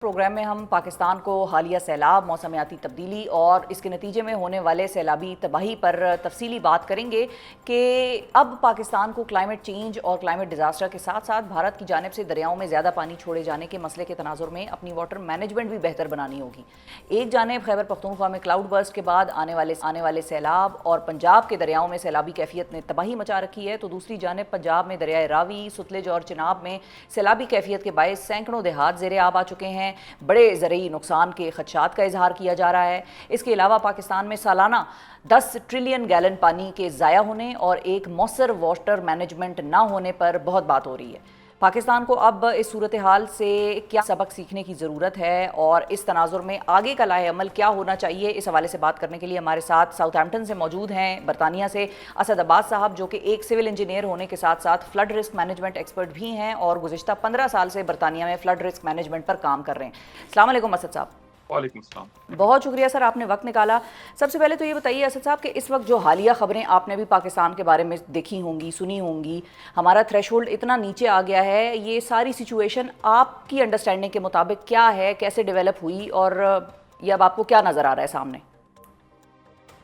Programme में हम पाकिस्तान को हालिया सैलाब, मौसमियाती तब्दीली और इसके नतीजे में होने वाले सैलाबी तबाही पर तफसीली बात करेंगे कि अब पाकिस्तान को क्लाइमेट चेंज और क्लाइमेट डिज़ास्टर के साथ साथ भारत की जानिब से दरियाओं में ज़्यादा पानी छोड़े जाने के मसले के तनाजुर में अपनी वाटर मैनेजमेंट भी बेहतर बनानी होगी। एक जानिब खैबर पख्तूनख्वा में क्लाउड बर्स्ट के बाद आने वाले सैलाब और पंजाब के दरियाओं में सैलाबी कैफियत ने तबाही मचा रखी है, तो दूसरी जानिब पंजाब में दरियाए रावी, सुतलेज और चिनाब में सैलाबी कैफियत के बायस सैकड़ों देहात ज़ेरे आब आ चुके हैं। बड़े ज़रूरी नुकसान के खदशात का इजहार किया जा रहा है। इसके अलावा पाकिस्तान में सालाना 10 ट्रिलियन गैलन पानी के ज़ाया होने और एक मौसर वाटर मैनेजमेंट ना होने पर बहुत बात हो रही है। पाकिस्तान को अब इस सूरत हाल से क्या सबक सीखने की ज़रूरत है और इस तनाजुर में आगे का लाहे अमल क्या होना चाहिए, इस हवाले से बात करने के लिए हमारे साथ साउथहैम्पटन से मौजूद हैं बरतानिया से असद अब्बास साहब, जो कि एक सिविल इंजीनियर होने के साथ साथ फ्लड रिस्क मैनेजमेंट एक्सपर्ट भी हैं और गुज़िश्ता 15 साल से बरतानिया में फ्लड रिस्क मैनेजमेंट पर काम कर रहे हैं। अस्सलाम वालेकुम असद साहब। वालेकुम अस्सलाम। बहुत शुक्रिया सर, आपने वक्त निकाला। सबसे पहले तो ये बताइए असद साहब कि इस वक्त जो हालिया खबरें आपने भी पाकिस्तान के बारे में देखी होंगी, सुनी होंगी, हमारा थ्रेशोल्ड इतना नीचे आ गया है, ये सारी सिचुएशन आपकी अंडरस्टैंडिंग के मुताबिक क्या है, कैसे डेवलप हुई और ये अब आपको क्या नज़र आ रहा है सामने?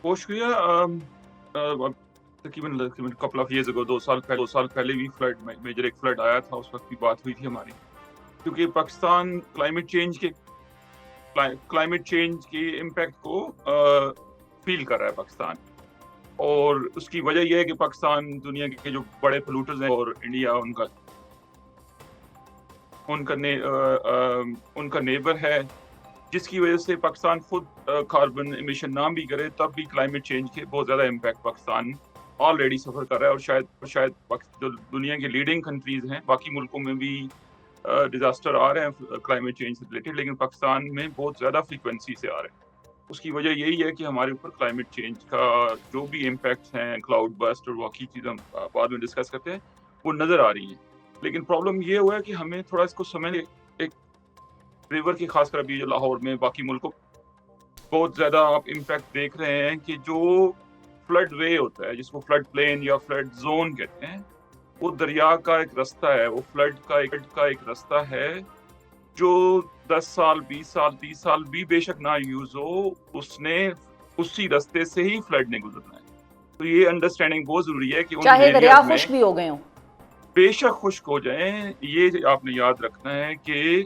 बहुत शुक्रिया। तकरीबन कपल ऑफ ईयर्स अगो, 2 साल पहले भी मेजर एक फ्लड आया था। उस वक्त भी बात हुई थी हमारी, क्योंकि पाकिस्तान क्लाइमेट चेंज के इम्पैक्ट को फील कर रहा है पाकिस्तान। और उसकी वजह यह है कि पाकिस्तान दुनिया के जो बड़े पोल्यूटर्स हैं और इंडिया उनका नेबर है, जिसकी वजह से पाकिस्तान खुद कार्बन एमिशन ना भी करे तब भी क्लाइमेट चेंज के बहुत ज़्यादा इम्पैक्ट पाकिस्तान ऑलरेडी सफ़र कर रहा है। और शायद जो दुनिया के लीडिंग कंट्रीज़ हैं, बाकी मुल्कों में भी डिज़ास्टर आ रहे हैं क्लाइमेट चेंज से रिलेटेड, लेकिन पाकिस्तान में बहुत ज़्यादा फ्रीक्वेंसी से आ रहे हैं। उसकी वजह यही है कि हमारे ऊपर क्लाइमेट चेंज का जो भी इम्पैक्ट्स हैं, क्लाउड बस्ट और बाकी चीज़ें हम बाद में डिस्कस करते हैं, वो नज़र आ रही हैं। लेकिन प्रॉब्लम ये हुआ है कि हमें थोड़ा इसको समझ, एक रिवर की खासकर अभी जो लाहौर में बाकी मुल्कों बहुत ज़्यादा आप इम्पैक्ट देख रहे हैं कि जो फ्लड वे होता है, जिसको फ्लड प्लेन या फ्लड जोन कहते हैं, वो दरिया का एक रास्ता है, वो फ्लड का एक रास्ता है जो 10 साल 20 साल 30 साल भी बेशक ना यूज हो, उसने उसी रास्ते से ही फ्लड ने गुजरना है। तो ये अंडरस्टैंडिंग बहुत जरूरी है कि चाहे दरिया खुश्क भी हो गए हों, बेशक खुश्क हो जाएं, ये आपने याद रखना है कि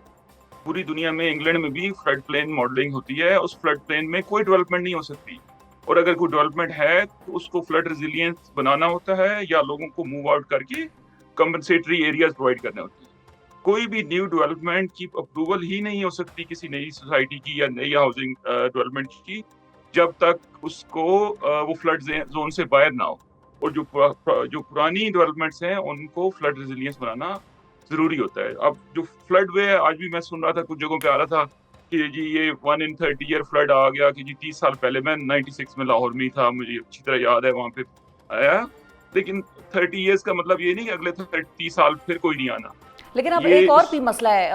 पूरी दुनिया में, इंग्लैंड में भी फ्लड प्लेन मॉडलिंग होती है। उस फ्लड प्लेन में कोई डेवलपमेंट नहीं हो सकती, और अगर कोई डेवलपमेंट है तो उसको फ्लड रेजिलियंस बनाना होता है या लोगों को मूव आउट करके कंपनसेटरी एरियाज प्रोवाइड करने होते हैं। कोई भी न्यू डेवलपमेंट की अप्रूवल ही नहीं हो सकती किसी नई सोसाइटी की या नई हाउसिंग डेवलपमेंट की, जब तक उसको वो फ्लड जोन से बाहर ना हो। और जो पुरानी डेवलपमेंट्स हैं उनको फ्लड रेजिलियंस बनाना जरूरी होता है। अब जो फ्लड वे, आज भी मैं सुन रहा था, कुछ जगहों पे आ रहा था कि जी ये 1 in 30 ईयर फ्लड आ गया, कि जी 30 साल पहले, मैं 96 में लाहौर में ही था, मुझे अच्छी तरह याद है वहाँ पे आया। लेकिन 30 ईयर्स का मतलब ये नहीं कि अगले 30 साल फिर कोई नहीं आना। लेकिन अब एक और भी मसला है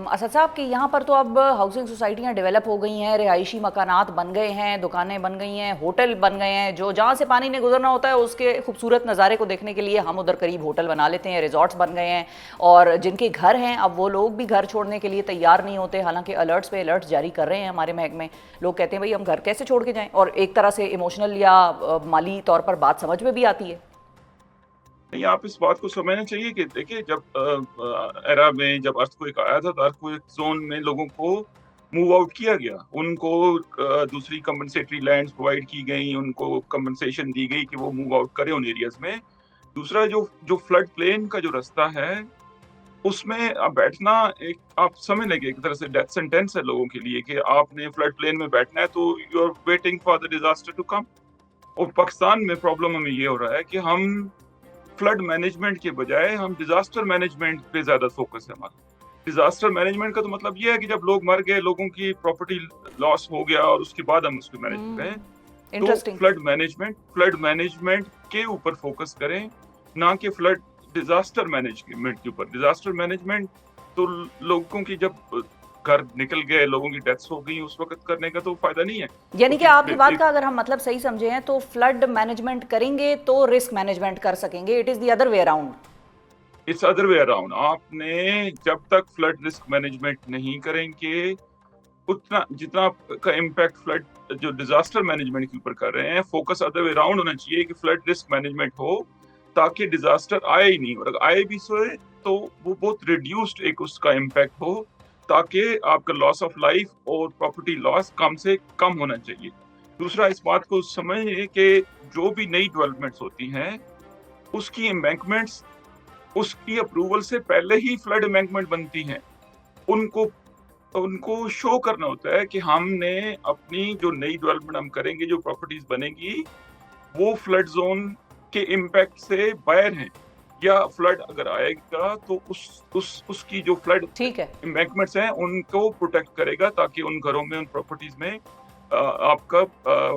असद साहब कि यहाँ पर तो अब हाउसिंग सोसाइटियाँ डेवलप हो गई हैं, रिहायशी मकानात बन गए हैं, दुकानें बन गई हैं, होटल बन गए हैं, जो जहाँ से पानी ने गुजरना होता है उसके खूबसूरत नज़ारे को देखने के लिए हम उधर करीब होटल बना लेते हैं, रिजॉर्ट्स बन गए हैं। और जिनके घर हैं अब वो लोग भी घर छोड़ने के लिए तैयार नहीं होते, हालांकि अलर्ट्स पे अलर्ट्स जारी कर रहे हैं हमारे महकमे। लोग कहते हैं भाई हम घर कैसे छोड़ के जाएँ, और एक तरह से इमोशनल या माली तौर पर बात समझ में भी आती है। नहीं, आप इस बात को समझना चाहिए कि देखिए, जब एरा में जब अर्थक्वेक आया था तो अर्थक्वेक जोन में लोगों को मूव आउट किया गया, उनको दूसरी कंपनसेटरी लैंड्स प्रोवाइड की गई, उनको कंपनसेशन दी गई कि वो मूव आउट करें उन एरियाज में। दूसरा, जो फ्लड प्लेन का जो रास्ता है उसमें अब बैठना, एक आप समझ लेंगे एक तरह से डेथ सेंटेंस है लोगों के लिए कि आपने फ्लड प्लेन में बैठना है, तो you are waiting for the disaster to come. और पाकिस्तान में प्रॉब्लम हमें ये हो रहा है कि हम फ्लड मैनेजमेंट के बजाय हम डिजास्टर मैनेजमेंट पे ज्यादा फोकस है हमारा। डिजास्टर मैनेजमेंट का तो मतलब ये है कि जब लोग मर गए, लोगों की प्रॉपर्टी लॉस हो गया, और उसके बाद हम उसको मैनेज करें। तो फ्लड मैनेजमेंट के ऊपर फोकस करें, ना कि फ्लड डिजास्टर मैनेजमेंट के ऊपर। डिजास्टर मैनेजमेंट तो लोगों की जब घर निकल गए, लोगों की डेथ्स हो गई, उस वक्त करने का तो फायदा नहीं है। यानी कि आपकी बात का अगर हम मतलब सही समझे हैं तो फ्लड मैनेजमेंट करेंगे तो रिस्क मैनेजमेंट कर सकेंगे, it is the other way around. It's other way around. आपने जब तक फ्लड रिस्क मैनेजमेंट नहीं करेंगे, उतना जितना आपका इम्पैक्ट फ्लड जो डिजास्टर मैनेजमेंट के ऊपर कर रहे हैं, फोकस अदर वे अराउंड होना चाहिए कि फ्लड रिस्क मैनेजमेंट हो ताकि डिजास्टर आए ही नहीं, और अगर आए भी सोए तो वो बहुत रिड्यूस्ड एक उसका इम्पैक्ट हो, ताकि आपका लॉस ऑफ लाइफ और प्रॉपर्टी लॉस कम से कम होना चाहिए। दूसरा, इस बात को समझिए कि जो भी नई डेवलपमेंट्स होती हैं उसकी एम्बैंकमेंट्स उसकी अप्रूवल से पहले ही फ्लड एम्बैंकमेंट बनती हैं। उनको उनको शो करना होता है कि हमने अपनी जो नई डेवलपमेंट हम करेंगे, जो प्रॉपर्टीज बनेगी, वो फ्लड जोन के इम्पैक्ट से बाहर हैं, या फ्लड अगर आएगा तो उसकी जो फ्लड ठीक है, एम्बैंकमेंट्स हैं उनको प्रोटेक्ट करेगा, ताकि उन घरों में, उन प्रॉपर्टीज में आपका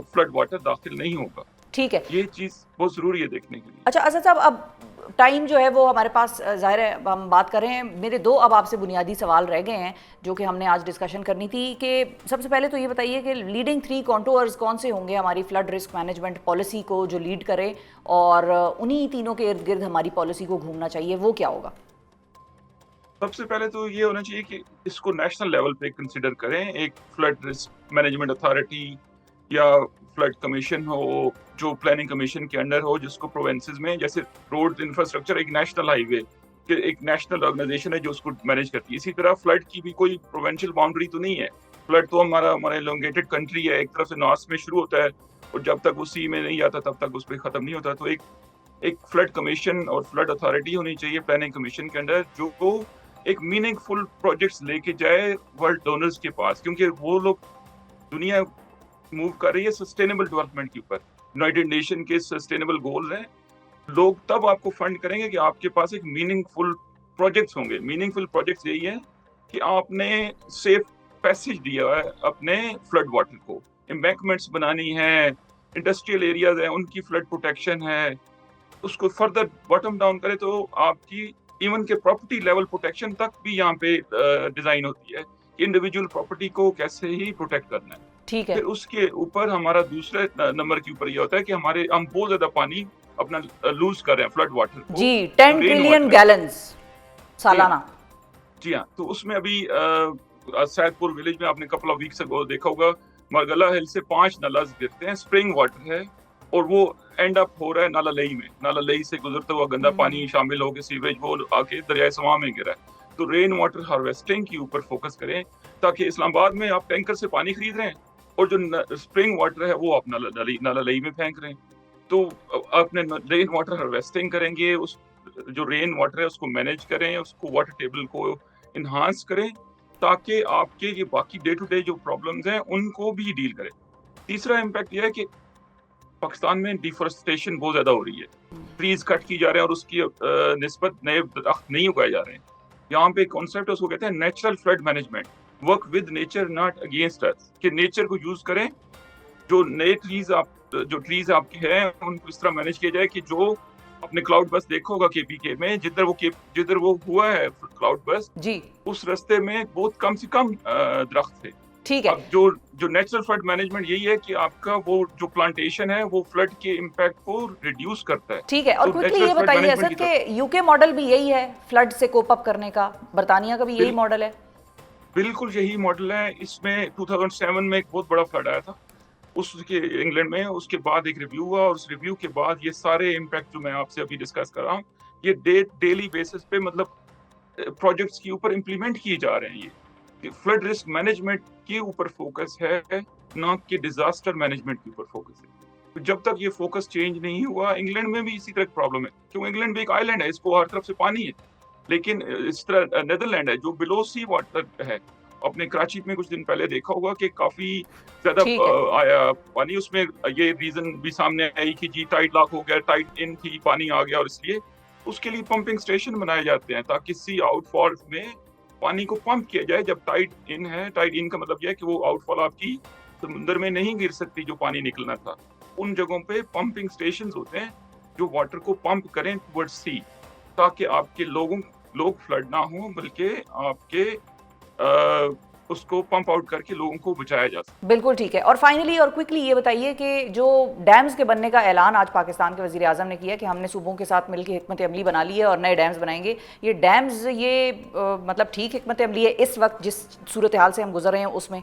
फ्लड वाटर दाखिल नहीं होगा। ठीक है। ये चीज बहुत जरूरी है देखने के लिए। अच्छा असद साहब, अब टाइम जो है वो हमारे पास ज़ाहिर है हम बात कर रहे हैं। मेरे दो अब आपसे बुनियादी सवाल रह गए हैं जो कि हमने आज डिस्कशन करनी थी, कि सबसे पहले तो ये बताइए कि लीडिंग 3 कॉन्टूर्स कौन से होंगे हमारी फ्लड रिस्क मैनेजमेंट पॉलिसी को जो लीड करे, और उन्हीं तीनों के इर्द गिर्द हमारी पॉलिसी को घूमना चाहिए, वो क्या होगा? सबसे पहले तो ये होना चाहिए कि इसको नेशनल लेवल पे कंसिडर करें, एक फ्लड रिस्क मैनेजमेंट अथॉरिटी या फ्लड कमीशन हो जो प्लानिंग कमीशन के अंडर हो, जिसको प्रोविंसेस में, जैसे रोड इंफ्रास्ट्रक्चर एक नेशनल हाईवे कि एक नेशनल ऑर्गेनाइजेशन है जो उसको मैनेज करती है, इसी तरह फ्लड की भी कोई प्रोविंशियल बाउंड्री तो नहीं है। फ्लड तो हमारा एलोंगेटेड कंट्री है, एक तरफ से नॉर्थ में शुरू होता है और जब तक वो सी में नहीं आता तब तक उस पर खत्म नहीं होता। तो एक फ्लड कमीशन और फ्लड अथॉरिटी होनी चाहिए प्लानिंग कमीशन के अंडर, जो एक मीनिंगफुल प्रोजेक्ट्स लेके जाए वर्ल्ड डोनर्स के पास, क्योंकि वो लोग, दुनिया मूव कर रही है सस्टेनेबल डेवलपमेंट के ऊपर, यूनाइटेड नेशन के सस्टेनेबल गोल हैं। लोग तब आपको फंड करेंगे कि आपके पास एक मीनिंगफुल प्रोजेक्ट्स होंगे। मीनिंगफुल प्रोजेक्ट्स यही है कि आपने सेफ पैसेज दिया है अपने फ्लड वाटर को, एम्बैंकमेंट्स बनानी है, इंडस्ट्रियल एरियाज है उनकी फ्लड प्रोटेक्शन है, उसको फर्दर बॉटम डाउन करे तो आपकी इवन के प्रॉपर्टी लेवल प्रोटेक्शन तक भी यहाँ पे डिजाइन होती है कि इंडिविजुअल प्रॉपर्टी को कैसे ही प्रोटेक्ट करना है। ठीक है, फिर उसके ऊपर हमारा दूसरे नंबर के ऊपर ये होता है कि हम बहुत ज्यादा पानी अपना लूज कर रहे हैं, फ्लड वाटर को। जी 10 ट्रिलियन गैलन्स सालाना। जी हाँ, तो उसमें अभी सैदपुर विलेज में आपने कपल ऑफ वीक्स अगो देखा होगा, मरगला हिल से 5 नालाज गिरते हैं, स्प्रिंग वाटर है, और वो एंड अप हो रहा है नाला लई में। नाला लई से गुजरता हुआ गंदा पानी शामिल होकर सीवेज वो आके दरियाए सवा में गिरा है। तो रेन वाटर हार्वेस्टिंग के ऊपर फोकस करें, ताकि इस्लामाबाद में आप टैंकर से पानी खरीद रहे हैं और जो स्प्रिंग वाटर है वो आप नाला लई में फेंक रहे हैं। तो अपने रेन वाटर हार्वेस्टिंग करेंगे, उस जो रेन वाटर है उसको मैनेज करें, उसको वाटर टेबल को इन्हांस करें, ताकि आपके ये बाकी डे टू डे जो प्रॉब्लम्स हैं उनको भी डील करें। तीसरा इम्पैक्ट यह है कि पाकिस्तान में डिफोरेस्टेशन बहुत ज्यादा हो रही है, ट्रीज कट की जा रहे हैं और उसकी निस्बत नए दरख्त नहीं उगाए जा रहे हैं। यहाँ पे कॉन्सेप्ट है, उसको कहते हैं natural flood management, work with nature not against us, कि नेचर को यूज करें। जो नए ट्रीज आपके हैं उनको इस तरह मैनेज किया जाए कि जो आपने क्लाउड बस देखा होगा केपीके में, जिधर वो हुआ है क्लाउड बस जी, उस रास्ते में बहुत कम से कम दरख्त थे। ठीक है। अब जो नेचुरल फ्लड मैनेजमेंट यही है कि आपका वो जो प्लांटेशन है वो फ्लड के इम्पैक्ट को रिड्यूस करता है। ठीक है, और तो क्विकली ये बताइए असद कि यूके मॉडल भी यही है फ्लड से कोप अप करने का, बरतानिया का भी यही मॉडल है? बिल्कुल यही मॉडल है। इसमें 2007 में एक बहुत बड़ा फ्लड आया था उसके इंग्लैंड में, उसके बाद एक रिव्यू हुआ और उस रिव्यू के बाद ये सारे इम्पैक्ट जो मैं आपसे अभी डिस्कस कर रहा हूँ ये डेली बेसिस पे मतलब प्रोजेक्ट्स के ऊपर इम्प्लीमेंट किए जा रहे हैं। ये फ्लड रिस्क मैनेजमेंट के ऊपर फोकस है, ना कि डिजास्टर मैनेजमेंट के ऊपर फोकस है। तो जब तक ये फोकस चेंज नहीं हुआ, इंग्लैंड में भी इसी तरह प्रॉब्लम है, क्योंकि इंग्लैंड भी एक आइलैंड है, इसको हर तरफ से पानी है, लेकिन इस तरह नेदरलैंड है जो बिलो सी वाटर है। अपने कराची में कुछ दिन पहले देखा होगा कि काफी ज्यादा आया पानी, उसमें ये रीजन भी सामने आई कि जी टाइड लॉक हो गया, टाइड इन थी, पानी आ गया, और इसलिए उसके लिए पंपिंग स्टेशन बनाए जाते हैं ताकि सी आउटफॉल में पानी को पंप किया जाए। जब टाइड इन है, टाइड इन का मतलब यह है कि वो आउटफॉल आपकी समुद्र में नहीं गिर सकती जो पानी निकलना था। उन जगहों पे पंपिंग स्टेशंस होते हैं जो वाटर को पंप करें टुवर्ड्स सी, ताकि आपके लोग फ्लड ना हो, बल्कि आपके उसको पंप आउट करके लोगों को बचाया जा सकता बिल्कुल ठीक है। और फाइनली और क्विकली ये बताइए कि जो डैम्स के बनने का ऐलान आज पाकिस्तान के वज़ीर आज़म ने किया कि हमने सूबों के साथ मिलकर हिकमत अमली बना ली है और नए डैम्स बनाएंगे, ये डैम्स ये मतलब ठीक हिकमत अमली है इस वक्त जिस सूरत हाल से हम गुजर रहे हैं उसमें?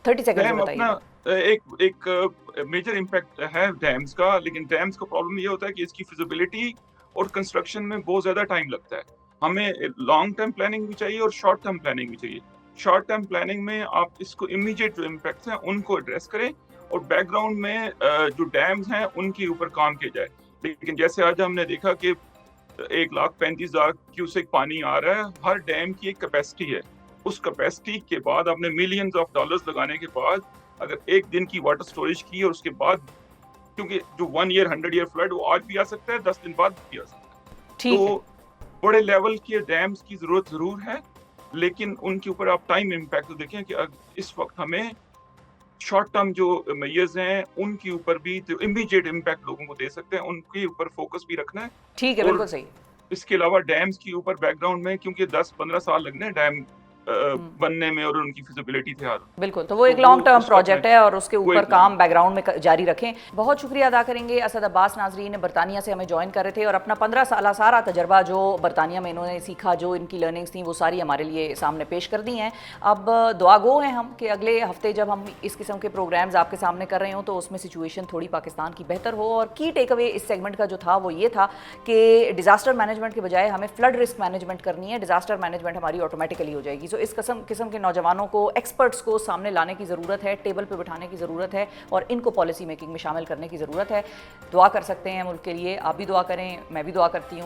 30 सेकंड में डैम अपना बताइए। एक मेजर इम्पैक्ट है डैम्स का, लेकिन डैम्स का प्रॉब्लम ये होता है कि इसकी फिजिबिलिटी और कंस्ट्रक्शन में बहुत ज्यादा टाइम लगता है। हमें लॉन्ग टर्म प्लानिंग भी चाहिए और शॉर्ट टर्म प्लानिंग भी चाहिए। शॉर्ट टर्म प्लानिंग में आप इसको इमीडिएट जो इम्पैक्ट्स हैं उनको एड्रेस करें और बैकग्राउंड में जो डैम्स हैं उनके ऊपर काम किया जाए। लेकिन जैसे आज हमने देखा कि 1,35,000 क्यूसेक पानी आ रहा है, हर डैम की एक कैपेसिटी है। उस कैपेसिटी के बाद आपने मिलियंस ऑफ डॉलर्स लगाने के बाद अगर एक दिन की वाटर स्टोरेज की और उसके बाद, क्योंकि जो 1 ईयर 100 ईयर फ्लड वो आज भी आ सकता है, 10 दिन बाद भी आ सकता है, ठीक है। तो बड़े लेवल के डैम्स की जरूरत जरूर है, लेकिन उनके ऊपर आप टाइम इम्पैक्ट तो देखें कि इस वक्त हमें शॉर्ट टर्म जो मेजर्स हैं उनके ऊपर भी जो इमीडिएट इम्पैक्ट लोगों को दे सकते हैं उनके ऊपर फोकस भी रखना है। ठीक है, और बिल्कुल सही। इसके अलावा डैम्स के ऊपर बैकग्राउंड में, क्योंकि 10-15 साल लगने हैं डैम बनने में और उनकी फिजिबिलिटी तैयार होने। बिल्कुल, तो वो एक लॉन्ग टर्म प्रोजेक्ट है और उसके वो ऊपर एक काम बैकग्राउंड में जारी रखें। बहुत शुक्रिया अदा करेंगे असद अब्बास नाजरीन, बरतानिया से हमें ज्वाइन कर रहे थे और अपना 15 साल सारा तजर्बा जो बरतानिया में इन्होंने सीखा, जो इनकी लर्निंग्स थी वो सारी हमारे लिए सामने पेश कर दी हैं। अब दुआ गो हैं हम कि अगले हफ्ते जब हम इस किस्म के प्रोग्राम्स आपके सामने कर रहे हों तो उसमें सिचुएशन थोड़ी पाकिस्तान की बेहतर हो। और की टेक अवे इस सेगमेंट का जो था वो ये था कि डिजास्टर मैनेजमेंट के बजाय हमें फ्लड रिस्क मैनेजमेंट करनी है, डिजास्टर मैनेजमेंट हमारी ऑटोमेटिकली हो जाएगी। सो इस किस्म के नौजवानों को, एक्सपर्ट्स को सामने लाने की ज़रूरत है, टेबल पे बिठाने की ज़रूरत है और इनको पॉलिसी मेकिंग में शामिल करने की ज़रूरत है। दुआ कर सकते हैं मुल्क के लिए, आप भी दुआ करें, मैं भी दुआ करती हूँ